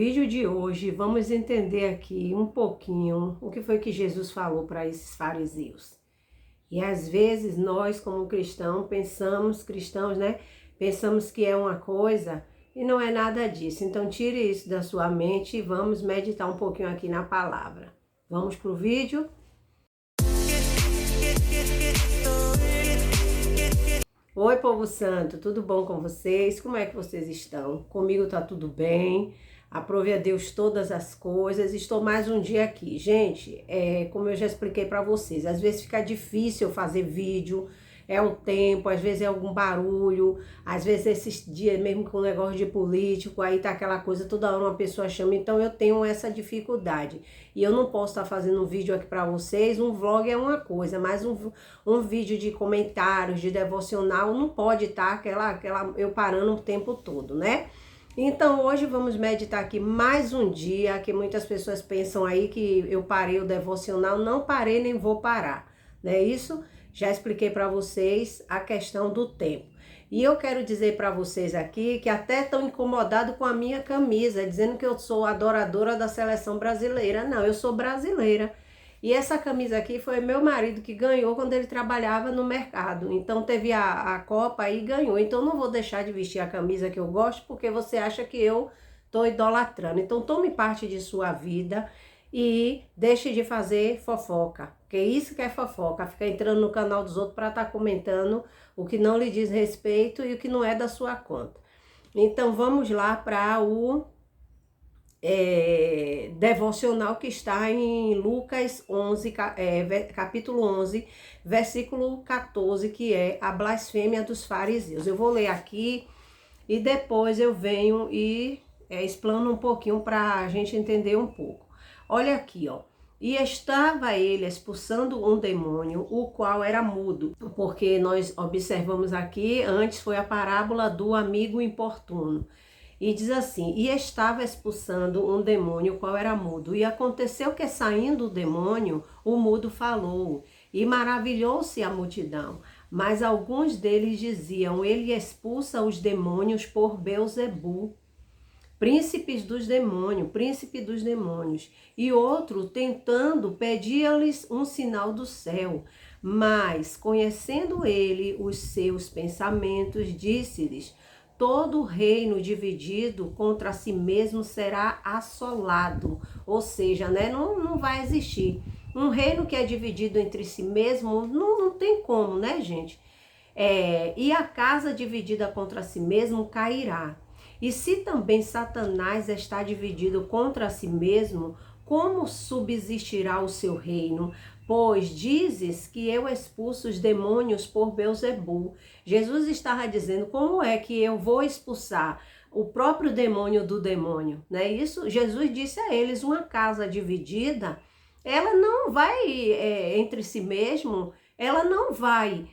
vídeo de hoje vamos entender aqui um pouquinho o que foi que Jesus falou para esses fariseus. E às vezes nós, como cristãos, né? Pensamos que é uma coisa e não é nada disso. Então tire isso da sua mente e vamos meditar um pouquinho aqui na palavra. Vamos pro vídeo? Oi, povo santo, tudo bom com vocês? Como é que vocês estão? Comigo tá tudo bem. Aprove a Deus todas as coisas. Estou mais um dia aqui. Gente, como eu já expliquei para vocês, às vezes fica difícil fazer vídeo, é o tempo, às vezes é algum barulho, às vezes esses dias mesmo com o negócio de político, aí tá aquela coisa, toda hora uma pessoa chama, então eu tenho essa dificuldade. E eu não posso estar fazendo um vídeo aqui para vocês, um vlog é uma coisa, mas um vídeo de comentários, de devocional, não pode estar eu parando o tempo todo, né? Então hoje vamos meditar aqui mais um dia, que muitas pessoas pensam aí que eu parei o devocional, não parei nem vou parar, não é isso? Já expliquei para vocês a questão do tempo. E eu quero dizer para vocês aqui que até estão incomodados com a minha camisa, dizendo que eu sou adoradora da seleção brasileira. Não, eu sou brasileira. E essa camisa aqui foi meu marido que ganhou quando ele trabalhava no mercado. Então teve a Copa e ganhou. Então não vou deixar de vestir a camisa que eu gosto porque você acha que eu estou idolatrando. Então tome parte de sua vida e deixe de fazer fofoca. Porque isso que é fofoca, ficar entrando no canal dos outros para estar comentando o que não lhe diz respeito e o que não é da sua conta. Então vamos lá para o devocional que está em Lucas 11, capítulo 11, versículo 14, que é a blasfêmia dos fariseus. Eu vou ler aqui e depois eu venho e explano um pouquinho para a gente entender um pouco. Olha aqui, ó. E estava ele expulsando um demônio, o qual era mudo, porque nós observamos aqui, antes foi a parábola do amigo importuno. E diz assim, e estava expulsando um demônio, o qual era mudo. E aconteceu que saindo o demônio, o mudo falou, e maravilhou-se a multidão. Mas alguns deles diziam, ele expulsa os demônios por Beelzebu, príncipe dos demônios. E outro, tentando, pedia-lhes um sinal do céu. Mas, conhecendo ele os seus pensamentos, disse-lhes, todo reino dividido contra si mesmo será assolado. Ou seja, né, não vai existir. Um reino que é dividido entre si mesmo, não tem como, né, gente? E a casa dividida contra si mesmo cairá. E se também Satanás está dividido contra si mesmo, como subsistirá o seu reino? Pois dizes que eu expulso os demônios por Beelzebu. Jesus estava dizendo, como é que eu vou expulsar o próprio demônio do demônio? Não é isso? Jesus disse a eles, uma casa dividida, ela não vai entre si mesmo, ela não vai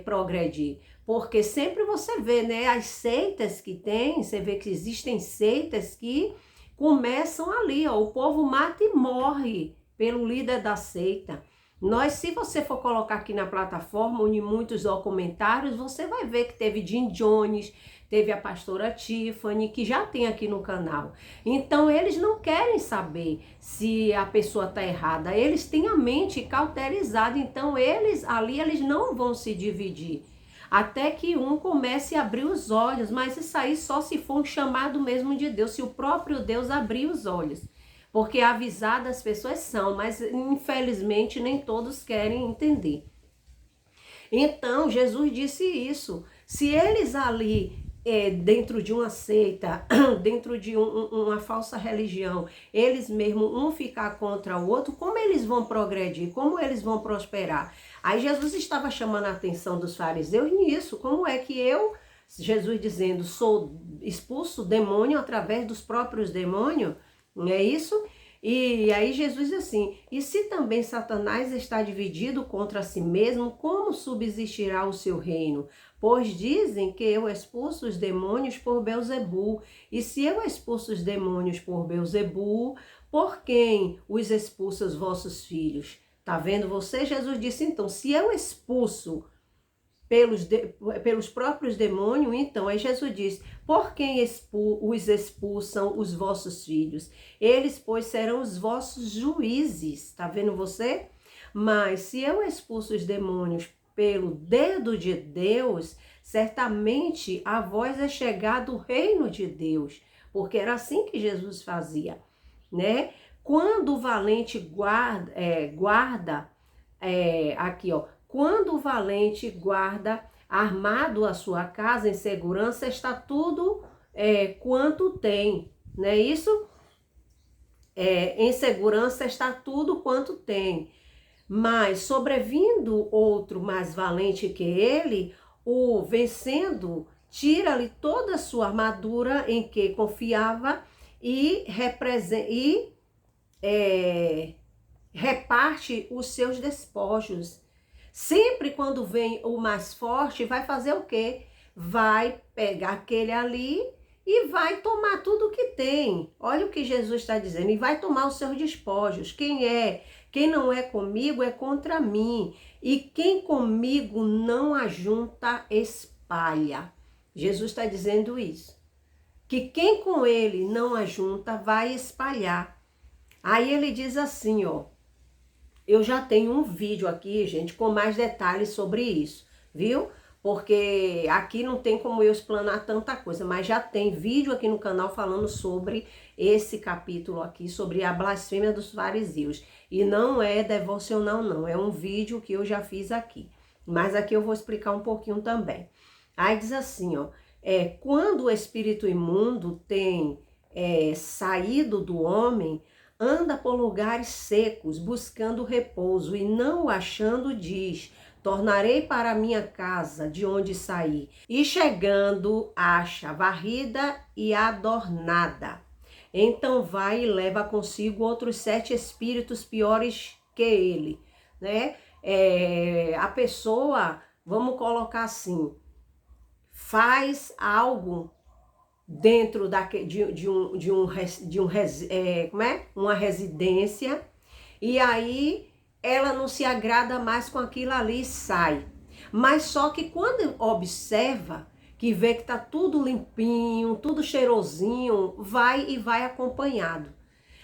progredir. Porque sempre você vê, né, as seitas que tem, você vê que existem seitas que começam ali, ó, o povo mata e morre pelo líder da seita. Se você for colocar aqui na plataforma, em muitos documentários, você vai ver que teve Jim Jones, teve a pastora Tiffany, que já tem aqui no canal. Então, eles não querem saber se a pessoa está errada, eles têm a mente cauterizada, então eles não vão se dividir. Até que um comece a abrir os olhos, mas isso aí só se for um chamado mesmo de Deus, se o próprio Deus abrir os olhos. Porque avisadas as pessoas são, mas infelizmente nem todos querem entender. Então, Jesus disse isso. Se eles ali, dentro de uma seita, dentro de uma falsa religião, eles mesmo um ficar contra o outro, como eles vão progredir? Como eles vão prosperar? Aí Jesus estava chamando a atenção dos fariseus nisso. Como é que Jesus dizendo, expulso o demônio através dos próprios demônios? Não é isso? E aí Jesus diz assim, e se também Satanás está dividido contra si mesmo, como subsistirá o seu reino? Pois dizem que eu expulso os demônios por Beelzebu. E se eu expulso os demônios por Beelzebu, por quem os expulsa os vossos filhos? Tá vendo você? Jesus disse, então, se eu expulso pelos próprios demônios, então, aí Jesus diz, por quem os expulsam os vossos filhos? Eles, pois, serão os vossos juízes, tá vendo você? Mas se eu expulso os demônios pelo dedo de Deus, certamente a vós é chegado o reino de Deus, porque era assim que Jesus fazia, né? Quando o valente aqui, ó, quando o valente guarda armado a sua casa em segurança, está tudo quanto tem, não é isso? Em segurança está tudo quanto tem. Mas sobrevindo outro mais valente que ele, o vencendo, tira-lhe toda a sua armadura em que confiava e reparte os seus despojos. Sempre quando vem o mais forte, vai fazer o quê? Vai pegar aquele ali e vai tomar tudo que tem. Olha o que Jesus está dizendo. E vai tomar os seus despojos. Quem não é comigo é contra mim. E quem comigo não ajunta, espalha. Jesus está dizendo isso. Que quem com ele não ajunta, vai espalhar. Aí ele diz assim, ó. Eu já tenho um vídeo aqui, gente, com mais detalhes sobre isso, viu? Porque aqui não tem como eu explanar tanta coisa, mas já tem vídeo aqui no canal falando sobre esse capítulo aqui, sobre a blasfêmia dos fariseus. E não é devocional não, é um vídeo que eu já fiz aqui. Mas aqui eu vou explicar um pouquinho também. Aí diz assim, ó, quando o espírito imundo tem saído do homem, anda por lugares secos, buscando repouso, e não o achando, diz, tornarei para a minha casa, de onde saí. E chegando, acha varrida e adornada. Então vai e leva consigo outros 7 espíritos piores que ele, né? A pessoa, vamos colocar assim, faz algo dentro uma residência, e aí ela não se agrada mais com aquilo ali e sai. Mas só que quando observa, que vê que tá tudo limpinho, tudo cheirosinho, vai acompanhado.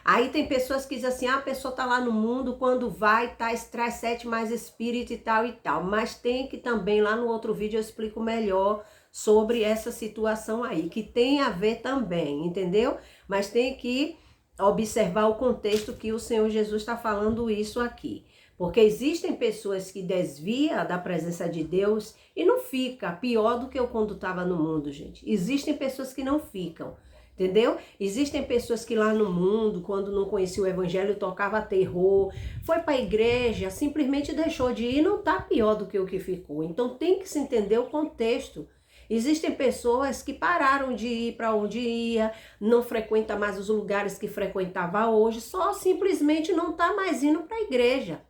Aí tem pessoas que dizem assim, a pessoa tá lá no mundo, quando vai, traz 7 mais espírito e tal. Mas tem que também, lá no outro vídeo eu explico melhor sobre essa situação aí, que tem a ver também, entendeu? Mas tem que observar o contexto que o Senhor Jesus está falando isso aqui. Porque existem pessoas que desviam da presença de Deus e não fica pior do que eu quando estava no mundo, gente. Existem pessoas que não ficam, entendeu? Existem pessoas que lá no mundo, quando não conhecia o evangelho, tocava terror, foi para a igreja, simplesmente deixou de ir e não está pior do que o que ficou. Então tem que se entender o contexto. Existem pessoas que pararam de ir para onde ia, não frequenta mais os lugares que frequentava hoje, só simplesmente não está mais indo para a igreja,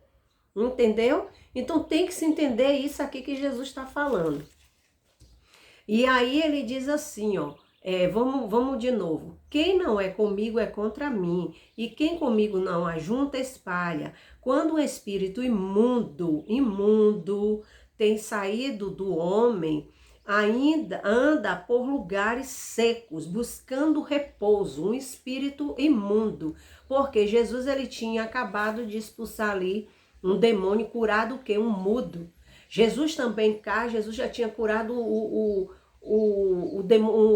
entendeu? Então tem que se entender isso aqui que Jesus está falando. E aí ele diz assim, ó, vamos de novo. Quem não é comigo é contra mim, e quem comigo não ajunta, espalha. Quando o espírito imundo tem saído do homem, ainda anda por lugares secos, buscando repouso, um espírito imundo, porque Jesus ele tinha acabado de expulsar ali um demônio, curado o quê? Um mudo. Jesus também Jesus já tinha curado o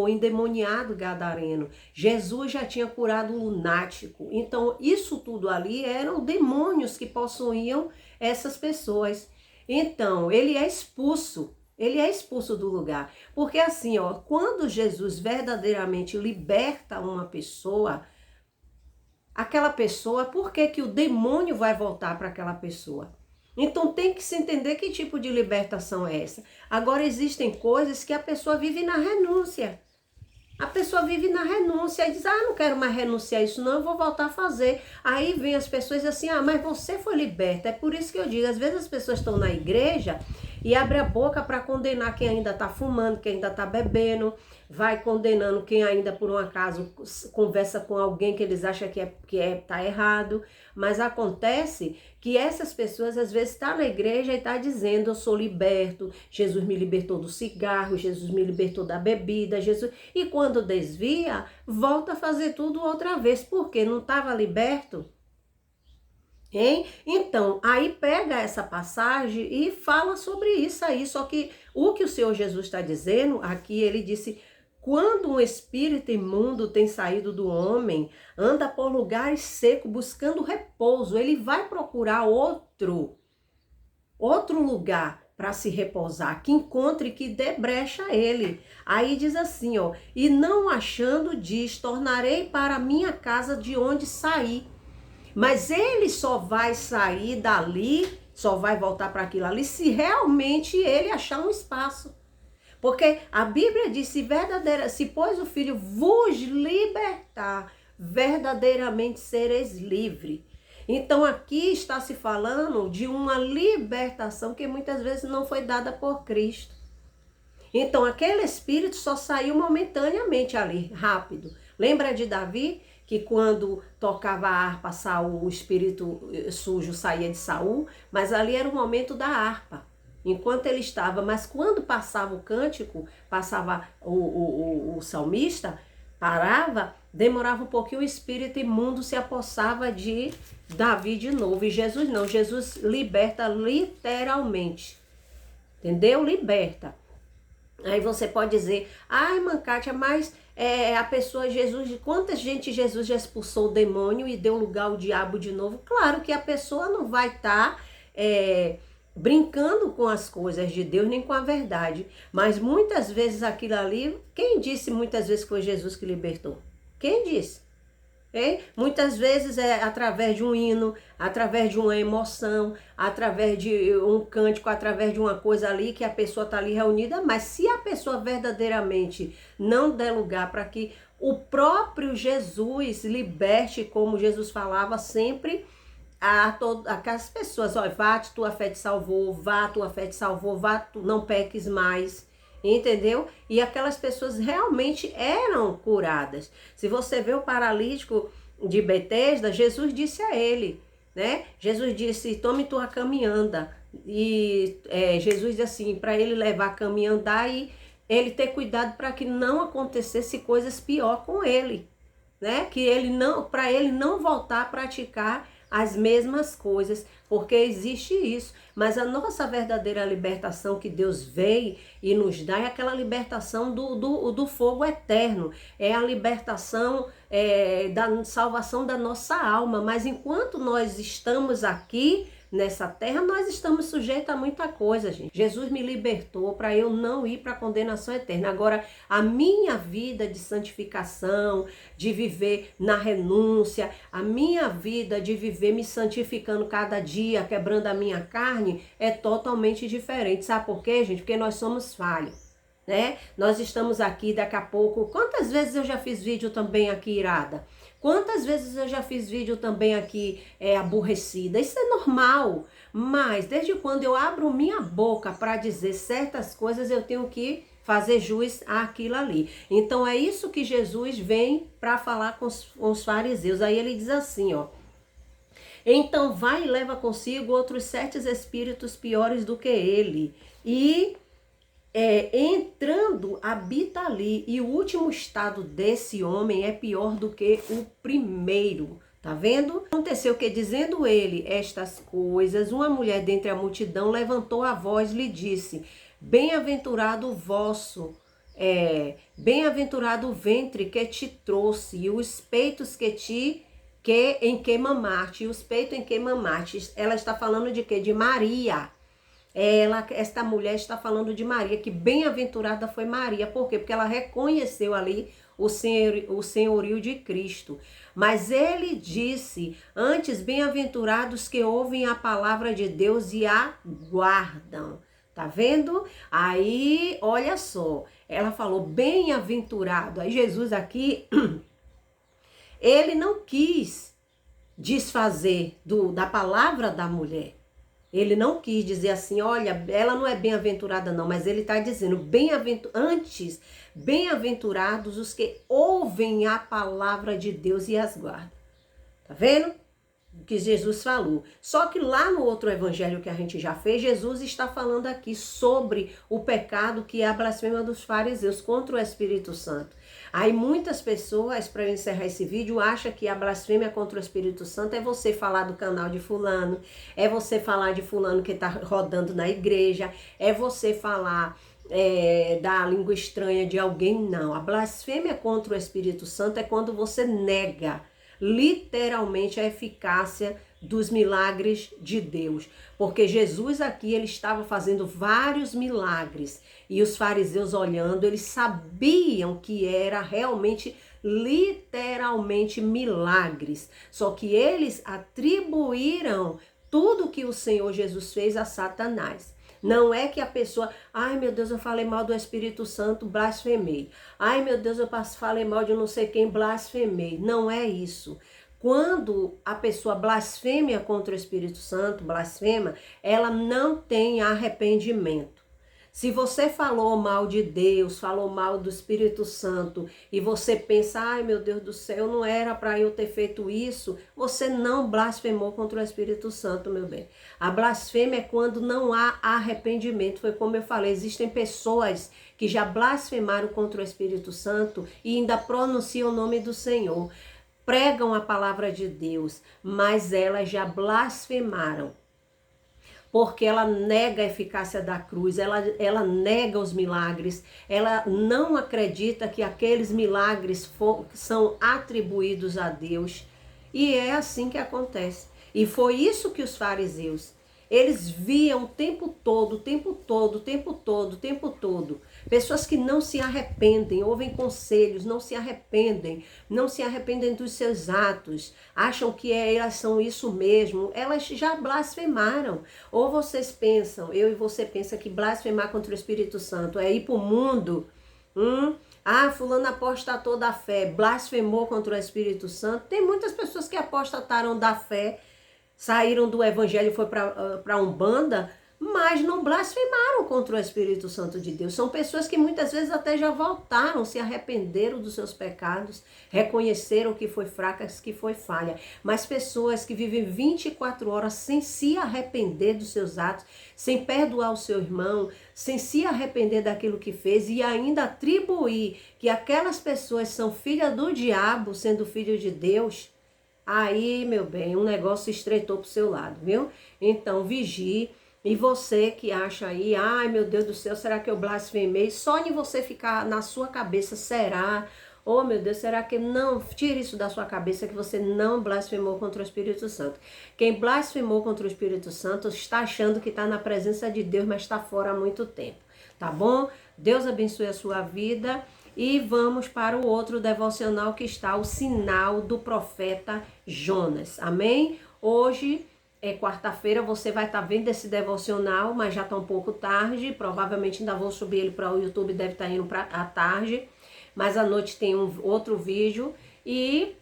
endemoniado gadareno. Jesus já tinha curado o lunático. Então isso tudo ali eram demônios que possuíam essas pessoas. Então ele é expulso. Ele é expulso do lugar. Porque assim, ó, quando Jesus verdadeiramente liberta uma pessoa, aquela pessoa, por que o demônio vai voltar para aquela pessoa? Então tem que se entender que tipo de libertação é essa. Agora existem coisas que a pessoa vive na renúncia. A pessoa vive na renúncia e diz, não quero mais renunciar a isso não, eu vou voltar a fazer. Aí vem as pessoas assim, mas você foi liberta. É por isso que eu digo, às vezes as pessoas estão na igreja e abre a boca para condenar quem ainda está fumando, quem ainda está bebendo, vai condenando quem ainda por um acaso conversa com alguém que eles acham tá errado, mas acontece que essas pessoas às vezes estão na igreja e tá dizendo: eu sou liberto, Jesus me libertou do cigarro, Jesus me libertou da bebida, Jesus, e quando desvia, volta a fazer tudo outra vez, porque não estava liberto. Hein? Então, aí pega essa passagem e fala sobre isso aí, só que o Senhor Jesus está dizendo aqui, ele disse: quando um espírito imundo tem saído do homem, anda por lugares secos buscando repouso, ele vai procurar outro lugar para se repousar, que encontre, que dê brecha a ele. Aí diz assim, ó: e não achando diz, tornarei para a minha casa de onde saí. Mas ele só vai sair dali, só vai voltar para aquilo ali, se realmente ele achar um espaço. Porque a Bíblia diz: se pois o Filho vos libertar, verdadeiramente sereis livre. Então aqui está se falando de uma libertação que muitas vezes não foi dada por Cristo. Então aquele espírito só saiu momentaneamente ali, rápido. Lembra de Davi? Que quando tocava a harpa, Saul, o espírito sujo saía de Saul, mas ali era o momento da harpa, enquanto ele estava. Mas quando passava o cântico, passava o salmista, parava, demorava um pouquinho, o espírito imundo se apossava de Davi de novo. E Jesus não, Jesus liberta literalmente, entendeu? Liberta. Aí você pode dizer: ai, irmã Kátia, mas a pessoa, Jesus, quanta gente Jesus já expulsou o demônio e deu lugar ao diabo de novo? Claro que a pessoa não vai estar brincando com as coisas de Deus, nem com a verdade. Mas muitas vezes aquilo ali, quem disse muitas vezes que foi Jesus que libertou? Quem disse? Muitas vezes é através de um hino, através de uma emoção, através de um cântico, através de uma coisa ali que a pessoa está ali reunida. Mas se a pessoa verdadeiramente não der lugar para que o próprio Jesus liberte, como Jesus falava sempre aquelas pessoas: olha, vá, tua fé te salvou, vá, tua fé te salvou, vá, tu não peques mais. Entendeu? E aquelas pessoas realmente eram curadas. Se você vê o paralítico de Betesda, Jesus disse a ele, né? Jesus disse: tome tua cama e anda. E Jesus disse assim, para ele levar a cama e andar, e ele ter cuidado para que não acontecesse coisas pior com ele, né? Que ele não, para ele não voltar a praticar as mesmas coisas, porque existe isso. Mas a nossa verdadeira libertação que Deus veio e nos dá é aquela libertação do fogo eterno, é a libertação da salvação da nossa alma. Mas enquanto nós estamos aqui nessa terra, nós estamos sujeitos a muita coisa, gente. Jesus me libertou para eu não ir para a condenação eterna. Agora, a minha vida de santificação, de viver na renúncia, a minha vida de viver me santificando cada dia, quebrando a minha carne, é totalmente diferente. Sabe por quê, gente? Porque nós somos falhos, né? Nós estamos aqui daqui a pouco. Quantas vezes eu já fiz vídeo também aqui irada? Quantas vezes eu já fiz vídeo também aqui aborrecida? Isso é normal, mas desde quando eu abro minha boca para dizer certas coisas, eu tenho que fazer jus àquilo ali. Então é isso que Jesus vem para falar com os fariseus. Aí ele diz assim, ó: então vai e leva consigo outros 7 espíritos piores do que ele, e entrando, habita ali. E o último estado desse homem é pior do que o primeiro. Tá vendo? Aconteceu que, dizendo ele estas coisas, uma mulher dentre a multidão levantou a voz e lhe disse: bem-aventurado o vosso, bem-aventurado o ventre que te trouxe, e os peitos em que mamaste, e os peitos em que mamaste. Ela está falando de quê? De Maria. Esta mulher está falando de Maria, que bem-aventurada foi Maria. Por quê? Porque ela reconheceu ali o senhorio de Cristo. Mas ele disse antes: bem-aventurados que ouvem a palavra de Deus e a guardam. Tá vendo? Aí, olha só, ela falou bem-aventurado. Aí Jesus aqui, ele não quis desfazer da palavra da mulher. Ele não quis dizer assim, olha, ela não é bem-aventurada não, mas ele está dizendo, bem-aventurados os que ouvem a palavra de Deus e as guardam. Tá vendo? O que Jesus falou. Só que lá no outro evangelho que a gente já fez, Jesus está falando aqui sobre o pecado que é a blasfêmia dos fariseus contra o Espírito Santo. Aí muitas pessoas, para eu encerrar esse vídeo, acham que a blasfêmia contra o Espírito Santo é você falar do canal de fulano, é você falar de fulano que está rodando na igreja, é você falar da língua estranha de alguém. Não, a blasfêmia contra o Espírito Santo é quando você nega literalmente a eficácia dos milagres de Deus. Porque Jesus aqui, ele estava fazendo vários milagres e os fariseus olhando, eles sabiam que era realmente, literalmente milagres. Só que eles atribuíram tudo que o Senhor Jesus fez a Satanás. Não é que a pessoa, ai meu Deus, eu falei mal do Espírito Santo, blasfemei. Ai meu Deus, eu falei mal de não sei quem, blasfemei. Não é isso. Quando a pessoa blasfêmia contra o Espírito Santo, blasfema, ela não tem arrependimento. Se você falou mal de Deus, falou mal do Espírito Santo e você pensa, ai meu Deus do céu, não era para eu ter feito isso, você não blasfemou contra o Espírito Santo, meu bem. A blasfêmia é quando não há arrependimento. Foi como eu falei, existem pessoas que já blasfemaram contra o Espírito Santo e ainda pronunciam o nome do Senhor. Pregam a palavra de Deus, mas elas já blasfemaram. Porque ela nega a eficácia da cruz, ela nega os milagres, ela não acredita que aqueles milagres são atribuídos a Deus. E é assim que acontece. E foi isso que os fariseus, eles viam o tempo todo, pessoas que não se arrependem, ouvem conselhos, não se arrependem dos seus atos, acham que elas são isso mesmo, elas já blasfemaram. Ou vocês pensam, eu e você pensa que blasfemar contra o Espírito Santo é ir para o mundo, fulano apostatou da fé, blasfemou contra o Espírito Santo. Tem muitas pessoas que apostataram da fé, saíram do evangelho e foi para Umbanda, mas não blasfemaram contra o Espírito Santo de Deus. São pessoas que muitas vezes até já voltaram, se arrependeram dos seus pecados, reconheceram que foi fracas, que foi falha. Mas pessoas que vivem 24 horas sem se arrepender dos seus atos, sem perdoar o seu irmão, sem se arrepender daquilo que fez e ainda atribuir que aquelas pessoas são filhas do diabo, sendo filho de Deus. Aí, meu bem, um negócio estreitou pro seu lado, viu? Então, vigie. E você que acha aí, ai meu Deus do céu, será que eu blasfemei? Só de você ficar na sua cabeça, será? Oh meu Deus, será que não? Tire isso da sua cabeça que você não blasfemou contra o Espírito Santo. Quem blasfemou contra o Espírito Santo está achando que está na presença de Deus, mas está fora há muito tempo, tá bom? Deus abençoe a sua vida. E vamos para o outro devocional que está o sinal do profeta Jonas. Amém? Hoje é quarta-feira, você vai estar vendo esse devocional, mas já está um pouco tarde. Provavelmente ainda vou subir ele para o YouTube, deve estar indo à tarde. Mas à noite tem outro vídeo. E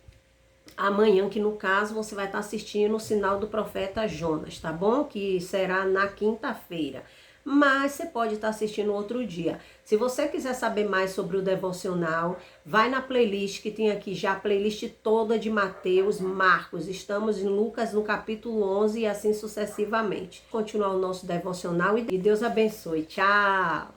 amanhã, que no caso, você vai estar assistindo o sinal do profeta Jonas, tá bom? Que será na quinta-feira. Mas você pode estar assistindo outro dia. Se você quiser saber mais sobre o devocional, vai na playlist que tem aqui já a playlist toda de Mateus, Marcos. Estamos em Lucas no capítulo 11 e assim sucessivamente. Continuar o nosso devocional e Deus abençoe. Tchau!